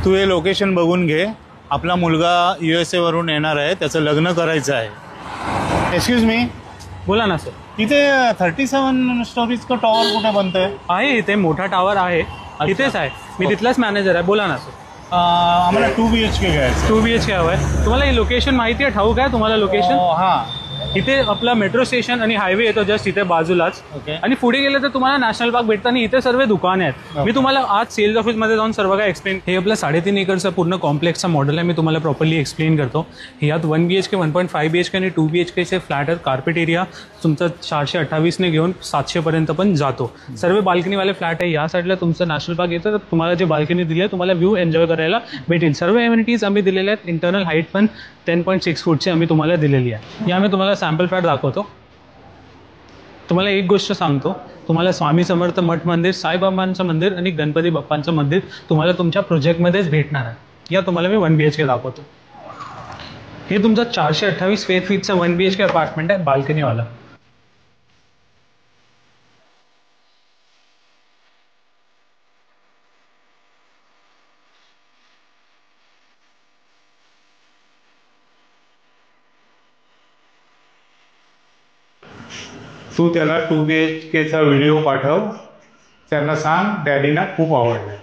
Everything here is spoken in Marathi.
तू हे लोकेशन बघून घे. आपला मुलगा USA वरून येणार आहे, त्याचं लग्न करायचं आहे. एक्सक्यूज मी, बोला ना सर. तिथे 37 स्टोरीजचं टॉवर कुठे बनतंय? आहे इथे मोठा टॉवर आहे, इथेच आहे. मी तिथलाच मॅनेजर आहे. बोला ना सर. आम्हाला 2 BHK घ्यायचं. 2 BHK हवं आहे. तुम्हाला ही लोकेशन माहिती आहे, ठाऊक आहे तुम्हाला लोकेशन? हां, इथे आपला मेट्रो स्टेशन आणि हायवे येतो जस्ट इथे बाजूलाच. आणि पुढे गेले तर तुम्हाला नॅशनल पार्क भेटतं आणि इथे सर्व दुकाने आहेत. मी तुम्हाला आज सेल्स ऑफिसमध्ये जाऊन सर्व काय एक्सप्लेन. हे आपलं 3.5 एकरचा पूर्ण कॉम्प्लेक्सचा मॉडेल आहे. मी तुम्हाला प्रॉपरली एक्सप्लेन करतो. यात 1 BHK, 1.5 BHK आणि 2 BHKचे फ्लॅट आहेत. कार्पेट एरिया तुमचा 428ने घेऊन 700 पर्यंत पण जातो. सर्व बाल्कनीवाले फ्लॅट आहे. या साईडला तुमचं नॅशनल पार्क येतं, तर तुम्हाला जे बाल्कनी दिली आहे तुम्हाला व्ह्यू एन्जॉय करायला भेटेल. सर्व एम्युनिटीज आम्ही दिलेल्या आहेत. इंटरनल हाईट पण 10.6 फूटची आम्ही तुम्हाला दिलेली आहे. या मी तुम्हाला सॅम्पल फ्लॅट दाखवतो. तुम्हाला एक गोष्ट सांगतो, तुम्हाला स्वामी समर्थ मठ मंदिर, साईबाबांचं मंदिर आणि गणपती बाप्पांचं मंदिर तुम्हाला तुमच्या प्रोजेक्टमध्येच भेटणार आहे. या तुम्हाला मी 1 BHK दाखवतो. हे तुमचं 428 स्क्वेअर फीटचं 1 BHK अपार्टमेंट आहे, बाल्कनीवाला. तू त्याला 2 BHKचा व्हिडिओ पाठव. त्यांना सांग डॅडीना खूप आवडलं.